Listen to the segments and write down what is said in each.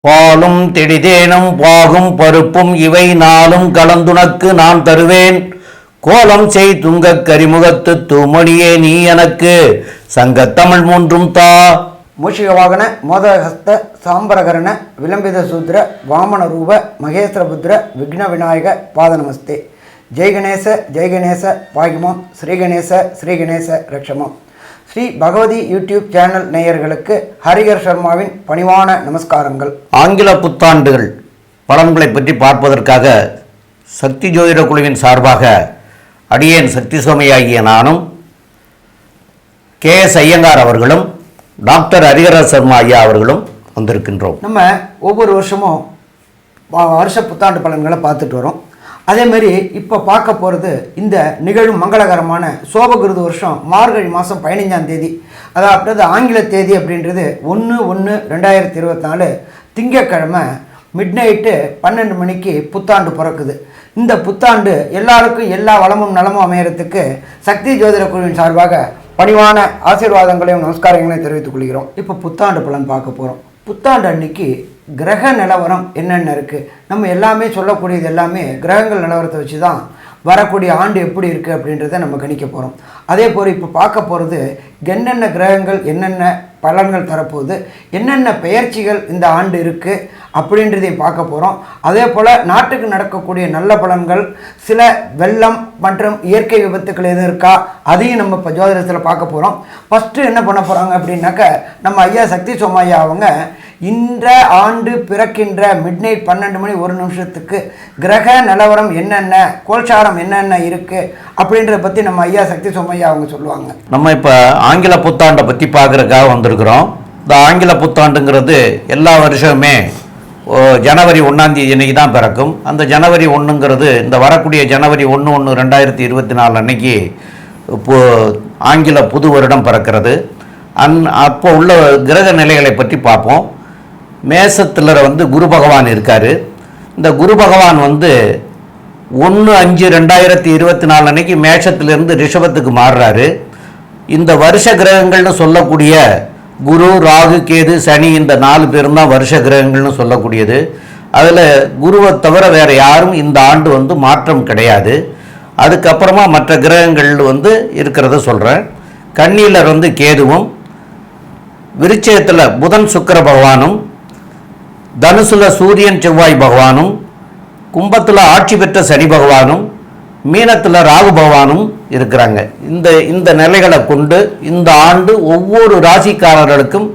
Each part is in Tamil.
பாலும் தெடிதேனும் பாகும் பருப்பும் இவை நாளும் கலந்துனக்கு நான் தருவேன். கோலம் செய் துங்கக் கரிமுகத்து தூமணியே நீ எனக்கு சங்கத்தமிழ் மூன்றும் தா. மூஷிக வாகன மோதகஸ்த சாம்பரகரண விளம்பித சூத்ர வாமன ரூப மகேஸ்வரபுத்திர விக்ன விநாயக பாத நமஸ்தே. ஜெய் கணேச பாகிமோம் ஸ்ரீ கணேச ரக்ஷமம். ஸ்ரீ பகவதி யூடியூப் சேனல் நேயர்களுக்கு ஹரிஹர் சர்மாவின் பணிவான நமஸ்காரங்கள். ஆங்கில புத்தாண்டுகள் பலன்களை பற்றி பார்ப்பதற்காக சக்தி ஜோதிட குழுவின் சார்பாக அடியேன் சக்தி சோமையாகிய நானும் KS ஐயங்கார் அவர்களும் டாக்டர் ஹரிஹர சர்மா ஐயா அவர்களும் வந்திருக்கின்றோம். நம்ம ஒவ்வொரு வருஷமும் வருஷ புத்தாண்டு பலன்களை பார்த்துட்டு வரோம். அதேமாரி இப்போ பார்க்க போகிறது இந்த நிகழும் மங்களகரமான சோபகிருது வருஷம் மார்கழி மாதம் 15ஆம் தேதி, அதாவது ஆங்கில தேதி அப்படின்றது 1/1/2024 திங்கட்கிழமை மிட்நைட்டு 12 மணிக்கு புத்தாண்டு பிறக்குது. இந்த புத்தாண்டு எல்லாருக்கும் எல்லா வளமும் நலமும் அமையறதுக்கு சக்தி ஜோதிட குழுவின் சார்பாக பணிவான ஆசீர்வாதங்களையும் நமஸ்காரங்களையும் தெரிவித்துக் கொள்கிறோம். இப்போ புத்தாண்டு பலன் பார்க்க போகிறோம். புத்தாண்டு அன்னைக்கு கிரக நிலவரம் என்னென்ன இருக்குது, நம்ம எல்லாமே சொல்லக்கூடியது எல்லாமே கிரகங்கள் நிலவரத்தை வச்சு தான் வரக்கூடிய ஆண்டு எப்படி இருக்குது அப்படின்றத நம்ம கணிக்க போகிறோம். அதே போல் இப்போ பார்க்க போகிறது என்னென்ன கிரகங்கள் என்னென்ன பலன்கள் தரப்போகுது, என்னென்ன பெயர்ச்சிகள் இந்த ஆண்டு இருக்குது அப்படின்றதையும் பார்க்க போகிறோம். அதே போல் நாட்டுக்கு நடக்கக்கூடிய நல்ல பலன்கள், சில வெள்ளம் மற்றும் இயற்கை விபத்துக்கள் எதுவும் இருக்கா அதையும் நம்ம இப்போ ஜோதிடத்தில் பார்க்க போகிறோம். ஃபஸ்ட்டு என்ன பண்ண போகிறாங்க அப்படின்னாக்க நம்ம ஐயா சக்தி சோமையா அவங்க இந்த ஆண்டு பிறக்கின்ற மிட்நைட் 12 மணி 1 நிமிஷத்துக்கு கிரக நிலவரம் என்னென்ன, கோல்சாரம் என்னென்ன இருக்குது அப்படின்றத பற்றி நம்ம ஐயா சக்தி சோமையா அவங்க சொல்லுவாங்க. நம்ம இப்போ ஆங்கில புத்தாண்டை பற்றி பார்க்குறதுக்காக வந்திருக்கிறோம். இந்த ஆங்கில புத்தாண்டுங்கிறது எல்லா வருஷமே ஜனவரி 1ஆம் தேதி அன்னைக்கு தான் பிறக்கும். அந்த ஜனவரி 1ங்கிறது இந்த வரக்கூடிய ஜனவரி 1/1/2024 அன்னைக்கு ஆங்கில புது வருடம் பிறக்கிறது. அப்போ உள்ள கிரக நிலைகளை பற்றி பார்ப்போம். மேசத்தில் குரு பகவான் இருக்கார். இந்த குரு பகவான் 1/5/2024 அன்னைக்கு மேஷத்திலிருந்து ரிஷபத்துக்கு மாறுறாரு. இந்த வருஷ கிரகங்கள்னு சொல்லக்கூடிய குரு, ராகு, கேது, சனி இந்த 4 பேரும் தான் வருஷ கிரகங்கள்னு சொல்லக்கூடியது. அதில் குருவை தவிர வேறு யாரும் இந்த ஆண்டு மாற்றம் கிடையாது. அதுக்கப்புறமா மற்ற கிரகங்கள் இருக்கிறத சொல்கிறேன். கன்னியில் கேதுவும், விருச்சிகத்தில் புதன் சுக்கிர பகவானும், தனுசுல சூரியன் செவ்வாய் பகவானும், கும்பத்தில் ஆட்சி பெற்ற சனி பகவானும், மீனத்தில் ராகு பகவானும் இருக்கிறாங்க. இந்த நிலைகளை கொண்டு இந்த ஆண்டு ஒவ்வொரு ராசிக்காரர்களுக்கும்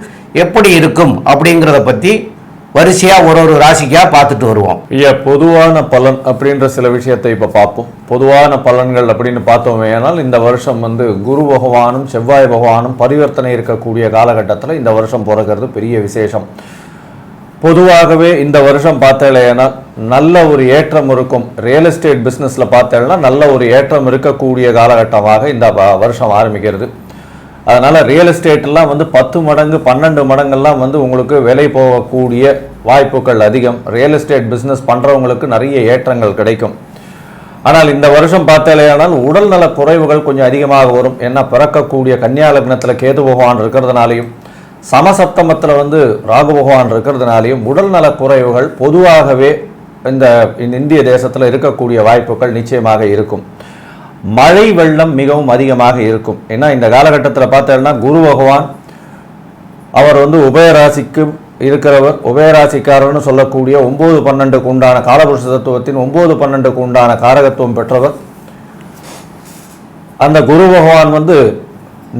எப்படி இருக்கும் அப்படிங்கிறத பற்றி வரிசையாக ஒரு ராசிக்காக பார்த்துட்டு வருவோம். பொதுவான பலன் அப்படின்ற சில விஷயத்தை இப்போ பார்ப்போம். பொதுவான பலன்கள் அப்படின்னு பார்த்தோமே ஆனால் இந்த வருஷம் குரு பகவானும் செவ்வாய் பகவானும் பரிவர்த்தனை இருக்கக்கூடிய காலகட்டத்தில் இந்த வருஷம் பிறக்கிறது பெரிய விசேஷம். பொதுவாகவே இந்த வருஷம் பார்த்தேன்னா நல்ல ஒரு ஏற்றம் இருக்கும். ரியல் எஸ்டேட் பிஸ்னஸில் பார்த்தேன்னா நல்ல ஒரு ஏற்றம் இருக்கக்கூடிய காலகட்டமாக இந்த வருஷம் ஆரம்பிக்கிறது. அதனால் ரியல் எஸ்டேட்லாம் 10 மடங்கு 12 மடங்கெல்லாம் உங்களுக்கு விலை போகக்கூடிய வாய்ப்புகள் அதிகம். ரியல் எஸ்டேட் பிஸ்னஸ் பண்ணுறவங்களுக்கு நிறைய ஏற்றங்கள் கிடைக்கும். ஆனால் இந்த வருஷம் பார்த்தாலேயானால் உடல்நல குறைவுகள் கொஞ்சம் அதிகமாக வரும். ஏன்னா பிறக்கக்கூடிய கன்னியா லக்னத்தில் கேது பகவான் இருக்கிறதுனாலையும் சமசப்தமத்தில் ராகு பகவான் இருக்கிறதுனாலையும் உடல்நல குறைவுகள் பொதுவாகவே இந்த இந்திய தேசத்தில் இருக்கக்கூடிய வாய்ப்புகள் நிச்சயமாக இருக்கும். மழை வெள்ளம் மிகவும் அதிகமாக இருக்கும். ஏன்னா இந்த காலகட்டத்தில் பார்த்தோம்னா குரு பகவான் அவர் உபயராசிக்கு இருக்கிறவர், உபயராசிக்காரர்னு சொல்லக்கூடிய 9-12க்கு உண்டான காலபுருஷ தத்துவத்தின் 9-12க்கு உண்டான காரகத்துவம் பெற்றவர். அந்த குரு பகவான்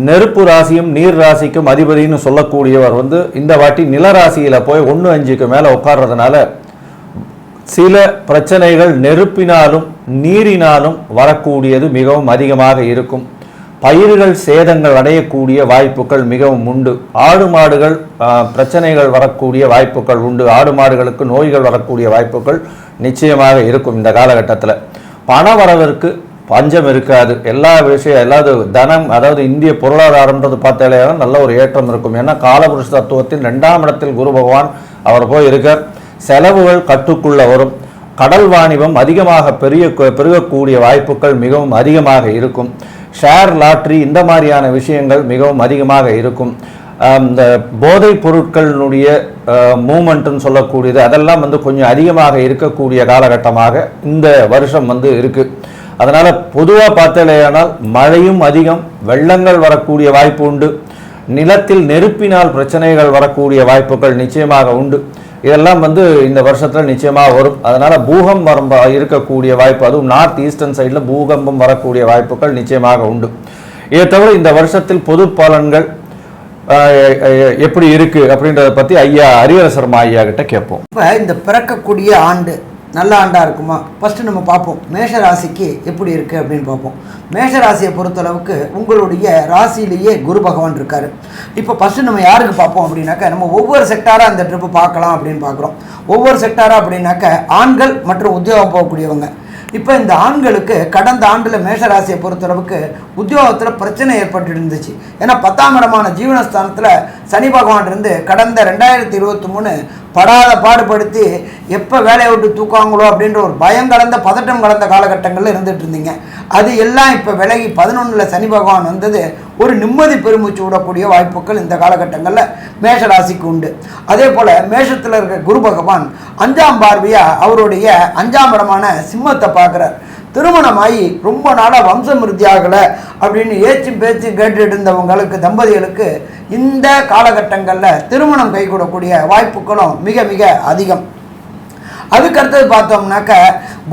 நெருப்பு ராசியும் நீர் ராசிக்கும் அதிபதினு சொல்லக்கூடியவர் இந்த வாட்டி நிலராசியில் போய் 1/5க்கு மேலே உட்கார்றதுனால சில பிரச்சனைகள் நெருப்பினாலும் நீரினாலும் வரக்கூடியது மிகவும் அதிகமாக இருக்கும். பயிர்கள் சேதங்கள் அடையக்கூடிய வாய்ப்புகள் மிகவும் உண்டு. ஆடு மாடுகள் பிரச்சனைகள் வரக்கூடிய வாய்ப்புகள் உண்டு. ஆடு மாடுகளுக்கு நோய்கள் வரக்கூடிய வாய்ப்புகள் நிச்சயமாக இருக்கும். இந்த காலகட்டத்தில் பண வரவிற்கு பஞ்சம் இருக்காது. எல்லா விஷயம் எல்லாது தனம், அதாவது இந்திய பொருளாதாரம்ன்றது பார்த்தாலே நல்ல ஒரு ஏற்றம் இருக்கும். ஏன்னா காலபுருஷ தத்துவத்தின் 2ஆம் இடத்தில் குரு பகவான் அவர் போய் இருக்கார். செலவுகள் கட்டுக்குள்ள வரும். கடல் வாணிபம் அதிகமாக பெருகக்கூடிய வாய்ப்புகள் மிகவும் அதிகமாக இருக்கும். ஷேர் லாட்ரி இந்த மாதிரியான விஷயங்கள் மிகவும் அதிகமாக இருக்கும். இந்த போதைப் பொருட்களினுடைய மூமெண்ட்டுன்னு சொல்லக்கூடியது அதெல்லாம் வந்து கொஞ்சம் அதிகமாக இருக்கக்கூடிய காலகட்டமாக இந்த வருஷம் வந்து இருக்கு. அதனால பொதுவாக பார்த்தலையானால் மழையும் அதிகம், வெள்ளங்கள் வரக்கூடிய வாய்ப்பு உண்டு, நிலத்தில் நெருப்பினால் பிரச்சனைகள் வரக்கூடிய வாய்ப்புகள் நிச்சயமாக உண்டு. இதெல்லாம் வந்து இந்த வருஷத்துல நிச்சயமாக வரும். அதனால பூகம்பம் இருக்கக்கூடிய வாய்ப்பு, அதுவும் நார்த் ஈஸ்டர்ன் சைடில் பூகம்பம் வரக்கூடிய வாய்ப்புகள் நிச்சயமாக உண்டு. இதை தவிர இந்த வருஷத்தில் பொது பலன்கள் எப்படி இருக்கு அப்படின்றத பத்தி ஐயா ஹரிஹர ஐயா கிட்ட கேட்போம். இப்போ இந்த பிறக்கக்கூடிய ஆண்டு நல்ல ஆண்டாக இருக்குமா? ஃபஸ்ட்டு நம்ம பார்ப்போம் மேஷ ராசிக்கு எப்படி இருக்குது அப்படின்னு பார்ப்போம். மேஷ ராசியை பொறுத்தளவுக்கு உங்களுடைய ராசியிலேயே குரு பகவான் இருக்கார். இப்போ ஃபஸ்ட்டு நம்ம யாருக்கு பார்ப்போம் அப்படின்னாக்கா, நம்ம ஒவ்வொரு செக்டாராக அந்த ட்ரிப்பு பார்க்கலாம் அப்படின்னு பார்க்குறோம். ஒவ்வொரு செக்டாராக அப்படின்னாக்கா ஆண்கள் மற்றும் உத்தியோகம் போகக்கூடியவங்க. இப்போ இந்த ஆண்களுக்கு கடந்த ஆண்டில் மேஷராசியை பொறுத்தளவுக்கு உத்தியோகத்தில் பிரச்சனை ஏற்பட்டு இருந்துச்சு. ஏன்னா 10ஆம் இடமான ஜீவனஸ்தானத்தில் சனி பகவான் இருந்து கடந்த 2023 படாத பாடுபடுத்தி எப்போ வேலையை விட்டு தூக்குவாங்களோ அப்படின்ற ஒரு பயம் கலந்த பதட்டம் கலந்த காலகட்டங்களில் இருந்துகிட்டு இருந்தீங்க. அது எல்லாம் இப்போ விலகி 11ல் சனி பகவான் வந்தது ஒரு நிம்மதி பெருமூச்சு விடக்கூடிய வாய்ப்புகள் இந்த காலகட்டங்களில் மேஷராசிக்கு உண்டு. அதே போல் மேஷத்தில் இருக்க குரு பகவான் 5ஆம் பார்வையாக அவருடைய 5ஆம் இடமான சிம்மத்தை பார்க்குறார். திருமணமாகி ரொம்ப நாளாக வம்சம் விருத்தி ஆகலை அப்படின்னு ஏச்சும் பேச்சும் கேட்டு இருந்தவங்களுக்கு தம்பதிகளுக்கு இந்த காலகட்டங்களில் திருமணம் கைகூடக்கூடிய வாய்ப்புகளும் மிக மிக அதிகம். அதுக்கடுத்தது பார்த்தோம்னாக்க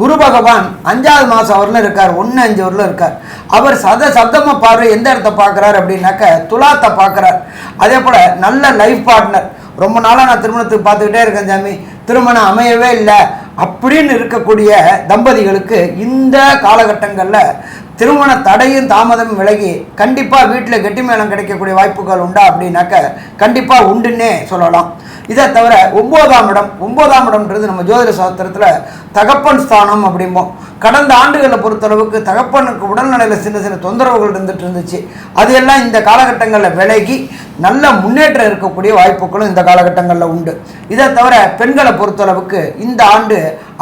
குரு பகவான் 5ஆவது மாதம் வரல இருக்கார், 1-5 வரல இருக்கார். அவர் சப்தம பார்வை எந்த இடத்த பார்க்குறார் அப்படின்னாக்க துலாத்தை பார்க்குறார். அதே போல் நல்ல லைஃப் பார்ட்னர், ரொம்ப நாளாக நான் திருமணத்துக்கு பார்த்துக்கிட்டே இருக்கேன் சாமி, திருமணம் அமையவே இல்லை அப்படின்னு இருக்கக்கூடிய தம்பதிகளுக்கு இந்த காலகட்டங்களில் திருமண தடையும் தாமதமும் விலகி கண்டிப்பாக வீட்டில் கெட்டி மேளம் கிடைக்கக்கூடிய வாய்ப்புகள் உண்டா அப்படின்னாக்க கண்டிப்பாக உண்டுன்னே சொல்லலாம். இதை தவிர 9ஆம் இடம்ன்றது நம்ம ஜோதிட சாஸ்திரத்தில் தகப்பன் ஸ்தானம் அப்படிம்போம். கடந்த ஆண்டுகளை பொறுத்தளவுக்கு தகப்பனுக்கு உடல்நிலையில் சின்ன சின்ன தொந்தரவுகள் இருந்துச்சு. அது எல்லாம் இந்த காலகட்டங்களில் விலகி நல்ல முன்னேற்றம் இருக்கக்கூடிய வாய்ப்புகளும் இந்த காலகட்டங்களில் உண்டு. இதை தவிர பெண்களை பொறுத்தளவுக்கு இந்த ஆண்டு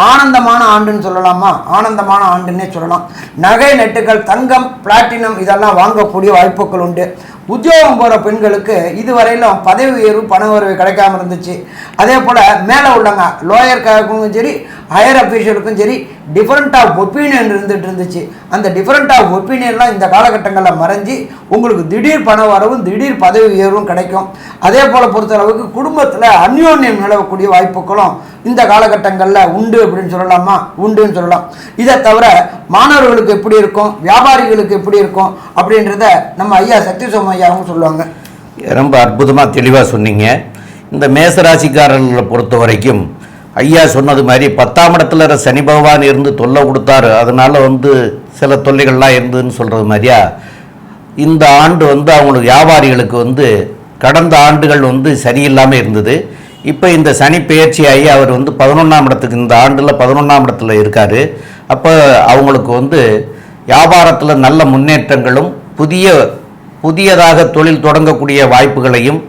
ஆனந்தமான ஆண்டுன்னு சொல்லலாமா, ஆனந்தமான ஆண்டுன்னே சொல்லலாம். நகை நெட்டுகள், தங்கம், பிளாட்டினம் இதெல்லாம் வாங்கக்கூடிய வாய்ப்புகள் உண்டு. உத்தியோகம் போகிற பெண்களுக்கு இதுவரையிலும் பதவி உயர்வு பண உயர்வு கிடைக்காம இருந்துச்சு. அதே போல் மேலே உள்ளவங்க லோயருக்கும் சரி ஹையர் அஃபீஷியலுக்கும் சரி டிஃப்ரெண்ட் ஆஃப் ஒப்பீனியன் இருந்துச்சு. அந்த டிஃப்ரெண்ட் ஆஃப் ஒப்பீனியன்லாம் இந்த காலகட்டங்களில் மறைஞ்சி உங்களுக்கு திடீர் பண வரவும் திடீர் பதவி உயர்வும் கிடைக்கும். அதே போல் பொறுத்தளவுக்கு குடும்பத்தில் அந்யோன்யம் நிலவக்கூடிய வாய்ப்புகளும் இந்த காலகட்டங்களில் உண்டு அப்படின்னு சொல்லலாமா, உண்டுன்னு சொல்லலாம். இதை தவிர மாணவர்களுக்கு எப்படி இருக்கும், வியாபாரிகளுக்கு எப்படி இருக்கும் அப்படின்றத நம்ம ஐயா சக்தி சோம ஐயாவும் சொல்லுவாங்க. ரொம்ப அற்புதமாக தெளிவாக சொன்னீங்க. இந்த மேசராசிக்காரர்களை பொறுத்த வரைக்கும் ஐயா சொன்னது மாதிரி 10ஆம் இடத்துல சனி பகவான் இருந்து தொல்லை கொடுத்தாரு, அதனால சில தொல்லைகள்லாம் இருந்ததுன்னு சொல்கிறது மாதிரியா இந்த ஆண்டு அவங்களுக்கு வியாபாரிகளுக்கு கடந்த ஆண்டுகள் சரியில்லாமல் இருந்தது. இப்போ இந்த சனி பெயர்ச்சியாகி அவர் 11ஆம் இடத்துக்கு இந்த ஆண்டில் 11ஆம் இடத்துல இருக்கார். அப்போ அவங்களுக்கு வியாபாரத்தில் நல்ல முன்னேற்றங்களும் புதியதாக தொழில் தொடங்கக்கூடிய வாய்ப்புகளையும்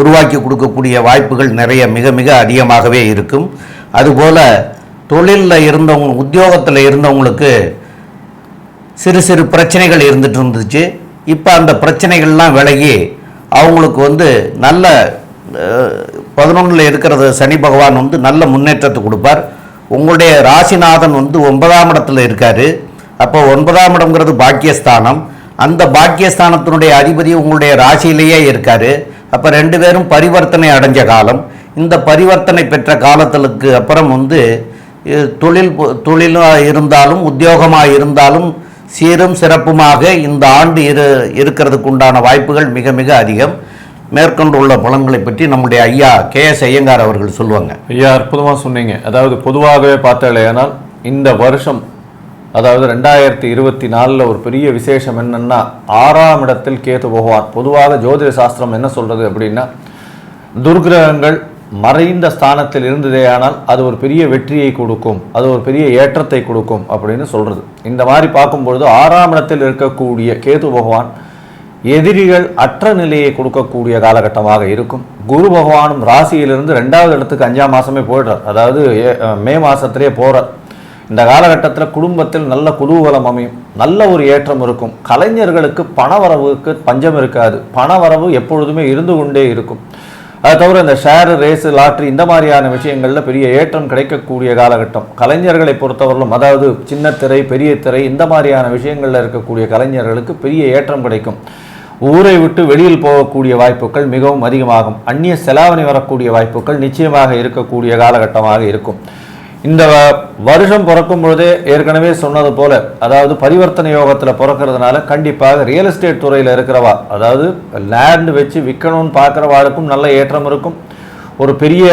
உருவாக்கி கொடுக்கக்கூடிய வாய்ப்புகள் நிறைய மிக மிக அதிகமாகவே இருக்கும். அதுபோல் தொழிலில் இருந்தவங்க, உத்தியோகத்தில் இருந்தவங்களுக்கு சிறு சிறு பிரச்சனைகள் இருந்துட்டு இருந்துச்சு. இப்போ அந்த பிரச்சனைகள்லாம் விலகி அவங்களுக்கு நல்ல 11ல் இருக்கிறது சனி பகவான் நல்ல முன்னேற்றத்தை கொடுப்பார். உங்களுடைய ராசிநாதன் 9ஆம் இடத்துல இருக்கார். அப்போ 9ஆம் இடம்ங்கிறது பாக்கியஸ்தானம். அந்த பாக்கியஸ்தானத்தினுடைய அதிபதி உங்களுடைய ராசியிலேயே இருக்கார். அப்போ 2 பேரும் பரிவர்த்தனை அடைஞ்ச காலம். இந்த பரிவர்த்தனை பெற்ற காலத்திற்கு அப்புறம் தொழிலாக இருந்தாலும் உத்தியோகமாக இருந்தாலும் சீரும் சிறப்புமாக இந்த ஆண்டு இருக்கிறதுக்கு உண்டான வாய்ப்புகள் மிக மிக அதிகம். மேற்கொண்டு உள்ள பலன்களை பற்றி நம்முடைய ஐயா KS ஐயங்கார் அவர்கள் சொல்லுவாங்க. ஐயா அற்புதமாக சொன்னீங்க. அதாவது பொதுவாகவே பார்த்தாலேனால் இந்த வருஷம், அதாவது 2024 ஒரு பெரிய விசேஷம் என்னன்னா 6ஆம் இடத்தில் கேது பகவான். பொதுவாக ஜோதிட சாஸ்திரம் என்ன சொல்றது அப்படின்னா, துர்கிரகங்கள் மறைந்த ஸ்தானத்தில் இருந்ததேயானால் அது ஒரு பெரிய வெற்றியை கொடுக்கும், அது ஒரு பெரிய ஏற்றத்தை கொடுக்கும் அப்படின்னு சொல்றது. இந்த மாதிரி பார்க்கும்பொழுது 6ஆம் இடத்தில் இருக்கக்கூடிய கேது பகவான் எதிரிகள் அற்ற நிலையை கொடுக்கக்கூடிய காலகட்டமாக இருக்கும். குரு பகவானும் ராசியிலிருந்து 2வது இடத்துக்கு 5ஆம் மாதமே போயிடுறார். அதாவது மே மாதத்திலே போகிறார். இந்த காலகட்டத்தில் குடும்பத்தில் நல்ல குதூகலம் அமையும், நல்ல ஒரு ஏற்றம் இருக்கும். கலைஞர்களுக்கு பணவரவுக்கு பஞ்சம் இருக்காது, பணவரவு எப்பொழுதுமே இருந்து கொண்டே இருக்கும். அது தவிர இந்த ஷேரு, ரேஸு, லாட்ரி இந்த மாதிரியான விஷயங்களில் பெரிய ஏற்றம் கிடைக்கக்கூடிய காலகட்டம். கலைஞர்களை பொறுத்தவரையிலும், அதாவது சின்ன திரை, பெரிய திரை இந்த மாதிரியான விஷயங்களில் இருக்கக்கூடிய கலைஞர்களுக்கு பெரிய ஏற்றம் கிடைக்கும். ஊரை விட்டு வெளியில் போகக்கூடிய வாய்ப்புகள் மிகவும் அதிகமாகும். அந்நிய செலாவணி வரக்கூடிய வாய்ப்புகள் நிச்சயமாக இருக்கக்கூடிய காலகட்டமாக இருக்கும். இந்த வருஷம் பிறக்கும் பொழுதே ஏற்கனவே சொன்னது போல, அதாவது பரிவர்த்தனை யோகத்தில் பிறக்கிறதுனால கண்டிப்பாக ரியல் எஸ்டேட் துறையில் இருக்கிறவா, அதாவது லேண்ட் வச்சு விற்கணும்னு பார்க்குறவாளுக்கும் நல்ல ஏற்றம் இருக்கும். ஒரு பெரிய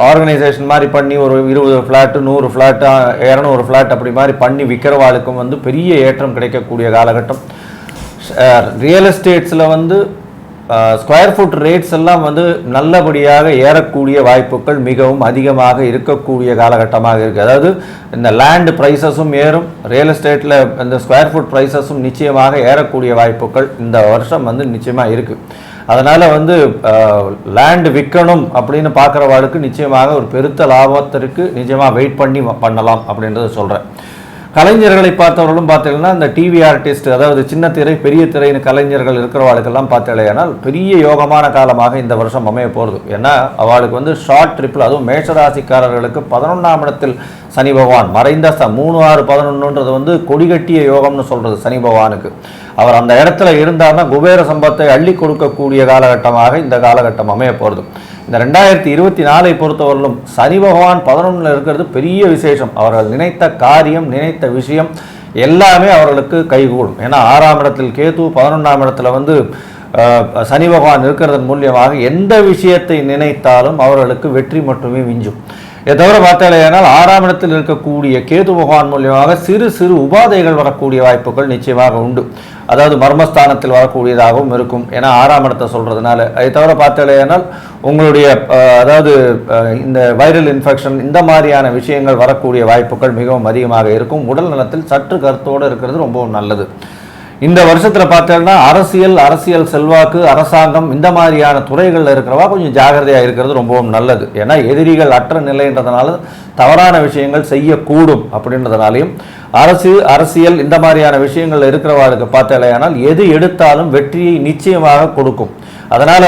ஆர்கனைசேஷன் மாதிரி பண்ணி ஒரு 20 ஃப்ளாட்டு, 100 ஃப்ளாட்டு, 200 ஃப்ளாட் அப்படி மாதிரி பண்ணி விற்கிறவாளுக்கும் பெரிய ஏற்றம் கிடைக்கக்கூடிய காலகட்டம். ரியல் எஸ்டேட்ஸில் ஸ்கொயர் ஃபுட் ரேட்ஸ் எல்லாம் நல்லபடியாக ஏறக்கூடிய வாய்ப்புகள் மிகவும் அதிகமாக இருக்கக்கூடிய காலகட்டமாக இருக்குது. அதாவது இந்த லேண்ட் ப்ரைஸஸும் ஏறும், ரியல் எஸ்டேட்டில் இந்த ஸ்கொயர் ஃபுட் ப்ரைஸஸும் நிச்சயமாக ஏறக்கூடிய வாய்ப்புகள் இந்த வருஷம் நிச்சயமாக இருக்குது. அதனால் லேண்டு விற்கணும் அப்படின்னு பார்க்குறவாளுக்கு நிச்சயமாக ஒரு பெருத்த லாபத்திற்கு நிச்சயமாக வெயிட் பண்ணி பண்ணலாம் அப்படின்றத சொல்கிறேன். கலைஞர்களை பார்த்தவர்களும் பார்த்தீங்கன்னா இந்த டிவி ஆர்டிஸ்ட், அதாவது சின்ன திரை பெரிய திரைன்னு கலைஞர்கள் இருக்கிறவாளுக்கெல்லாம் பார்த்தீங்கன்னா பெரிய யோகமான காலமாக இந்த வருஷம் அமைய போகிறது. ஏன்னா அவளுக்கு ஷார்ட் ட்ரிப்பில், அதுவும் மேஷராசிக்காரர்களுக்கு 11ஆம் இடத்தில் சனி பகவான் மறைந்த 3, 6, 11ன்றது கொடிகட்டிய யோகம்னு சொல்கிறது சனி பகவானுக்கு. அவர் அந்த இடத்துல இருந்தார்னா குபேர சம்பத்தை அள்ளி கொடுக்கக்கூடிய காலகட்டமாக இந்த காலகட்டம் அமைய போகிறது. இந்த 2024 பொறுத்தவரையிலும் சனி பகவான் 11ல் இருக்கிறது பெரிய விசேஷம். அவர்கள் நினைத்த காரியம், நினைத்த விஷயம் எல்லாமே அவர்களுக்கு கைகூடும். ஏன்னா 6ஆம் இடத்தில் கேது, 11ஆம் இடத்துல சனி பகவான் இருக்கிறதன் மூலியமாக எந்த விஷயத்தை நினைத்தாலும் அவர்களுக்கு வெற்றி மட்டுமே விஞ்சும். இதை தவிர பார்த்தாலேனால் 6ஆம் இடத்தில் இருக்கக்கூடிய கேது பகவான் மூலியமாக சிறு சிறு உபாதைகள் வரக்கூடிய வாய்ப்புகள் நிச்சயமாக உண்டு. அதாவது மர்மஸ்தானத்தில் வரக்கூடியதாகவும் இருக்கும், ஏன்னா 6ஆம் இடத்தை சொல்கிறதுனால. அதை தவிர பார்த்தாலேனால் உங்களுடைய அதாவது இந்த வைரல் இன்ஃபெக்ஷன் இந்த மாதிரியான விஷயங்கள் வரக்கூடிய வாய்ப்புகள் மிகவும் அதிகமாக இருக்கும். உடல் நலத்தில் சற்று கருத்தோடு இருக்கிறது ரொம்பவும் நல்லது. இந்த வருஷத்தில் பார்த்தோம்னா அரசியல் செல்வாக்கு, அரசாங்கம் இந்த மாதிரியான துறைகளில் இருக்கிறவா கொஞ்சம் ஜாகிரதையாக இருக்கிறது ரொம்பவும் நல்லது. ஏன்னா எதிரிகள் அற்ற நிலைன்றதுனால தவறான விஷயங்கள் செய்யக்கூடும் அப்படின்றதுனாலையும் அரசியல் இந்த மாதிரியான விஷயங்கள் இருக்கிறவாளுக்கு பார்த்தலையானால் எது எடுத்தாலும் வெற்றியை நிச்சயமாக கொடுக்கும். அதனால்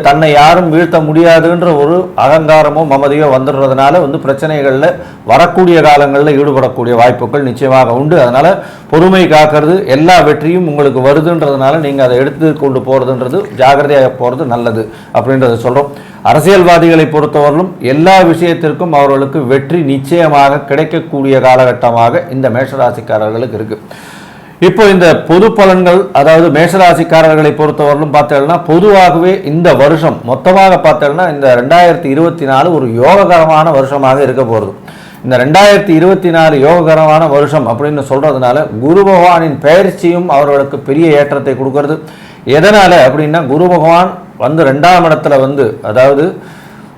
தன்னை யாரும் வீழ்த்த முடியாதுன்ற ஒரு அகங்காரமோ மமதையோ வந்துடுறதுனால பிரச்சனைகளில் வரக்கூடிய காலங்களில் ஈடுபடக்கூடிய வாய்ப்புகள் நிச்சயமாக உண்டு. அதனால் பொறுமை காக்கிறது, எல்லா வெற்றியும் உங்களுக்கு வருதுன்றதுனால நீங்கள் அதை எடுத்து கொண்டு போகிறதுன்றது ஜாகிரதையாக போகிறது நல்லது அப்படின்றத சொல்கிறோம். அரசியல்வாதிகளை பொறுத்தவரையிலும் எல்லா விஷயத்திற்கும் அவர்களுக்கு வெற்றி நிச்சயமாக கிடைக்கக்கூடிய காலகட்டமாக இந்த மேஷராசிக்காரர்களுக்கு இருக்குது. இப்போ இந்த பொது பலன்கள், அதாவது மேஷராசிக்காரர்களை பொறுத்தவரையிலும் பார்த்தோம்னா பொதுவாகவே இந்த வருஷம் மொத்தமாக பார்த்தோம்னா இந்த 2024 ஒரு யோககரமான வருஷமாக இருக்க போகிறது. இந்த 2024 யோககரமான வருஷம் அப்படின்னு சொல்கிறதுனால குரு பகவானின் பயிற்சியும் அவர்களுக்கு பெரிய ஏற்றத்தை கொடுக்கறது. எதனால் அப்படின்னா குரு பகவான் 2ஆம் இடத்துல அதாவது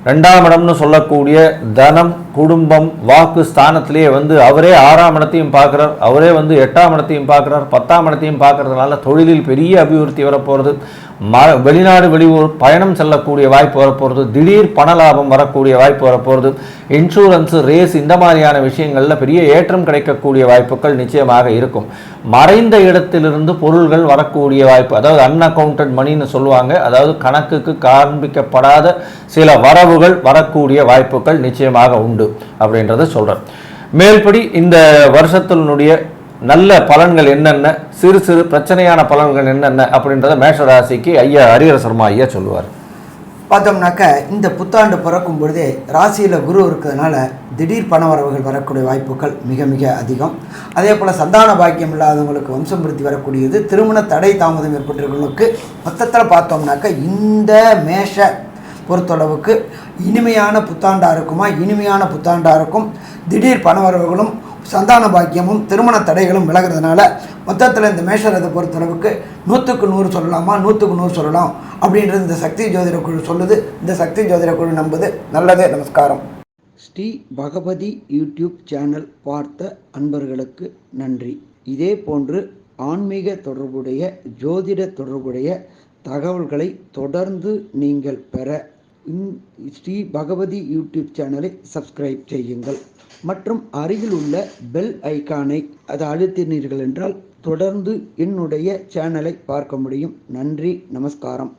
2ஆம் இடம்னு சொல்லக்கூடிய தனம், குடும்பம், வாக்கு ஸ்தானத்திலேயே அவரே 6ஆம் இடத்தையும் பார்க்குறார், அவரே 8ஆம் இடத்தையும் பார்க்குறார், 10ஆம் இடத்தையும் பார்க்கறதுனால தொழிலில் பெரிய அபிவிருத்தி வரப்போகிறது. வெளிநாடு வெளியூர் பயணம் செல்லக்கூடிய வாய்ப்பு வரப்போகிறது. திடீர் பண லாபம் வரக்கூடிய வாய்ப்பு வரப்போகிறது. இன்சூரன்ஸு, ரேஸ் இந்த மாதிரியான விஷயங்களில் பெரிய ஏற்றம் கிடைக்கக்கூடிய வாய்ப்புகள் நிச்சயமாக இருக்கும். மறைந்த இடத்திலிருந்து பொருள்கள் வரக்கூடிய வாய்ப்பு, அதாவது அன்அக்கவுண்டட் மணின்னு சொல்லுவாங்க, அதாவது கணக்குக்கு காண்பிக்கப்படாத சில வரவுகள் வரக்கூடிய வாய்ப்புகள் நிச்சயமாக உண்டு அப்படின்றத சொல்கிறேன். மேல்படி இந்த வருஷத்தினுடைய நல்ல பலன்கள் என்னென்ன, சிறு சிறு பிரச்சனையான பலன்கள் என்னென்ன அப்படின்றத மேஷராசிக்கு ஐயா ஹரிஹர சர்மா ஐயா சொல்லுவார். பார்த்தோம்னாக்க இந்த புத்தாண்டு பிறக்கும் பொழுதே ராசியில் குரு இருக்கிறதுனால திடீர் பண வரவுகள் வரக்கூடிய வாய்ப்புகள் மிக மிக அதிகம். அதே போல் சந்தான பாக்கியம் இல்லாதவங்களுக்கு வம்சமிருத்தி வரக்கூடியது, திருமண தடை தாமதம் ஏற்பட்டவர்களுக்கு மொத்தத்தில் பார்த்தோம்னாக்க இந்த மேஷ பொறுத்தளவுக்கு இனிமையான புத்தாண்டாக இருக்குமா, இனிமையான புத்தாண்டாக இருக்கும். திடீர் பண வரவுகளும் சந்தான பாக்கியமும் திருமண தடைகளும் விலகிறதுனால மொத்தத்தில் இந்த மேஷரத்தை பொறுத்தளவுக்கு 100க்கு 100 சொல்லலாமா, 100க்கு 100 சொல்லலாம் அப்படின்றது இந்த சக்தி ஜோதிட குழு சொல்லுது. இந்த சக்தி ஜோதிட குழு நம்புது. நல்லது, நமஸ்காரம். ஸ்ரீ பகவதி யூடியூப் சேனல் பார்த்த அன்பர்களுக்கு நன்றி. இதே போன்று ஆன்மீக தொடர்புடைய, ஜோதிட தொடர்புடைய தகவல்களை தொடர்ந்து நீங்கள் பெற ஸ்ரீ பகவதி யூடியூப் சேனலை சப்ஸ்கிரைப் செய்யுங்கள் மற்றும் அருகில் உள்ள பெல் ஐகானை அதை அழுத்தினீர்கள் என்றால் தொடர்ந்து என்னுடைய சேனலை பார்க்க முடியும். நன்றி, நமஸ்காரம்.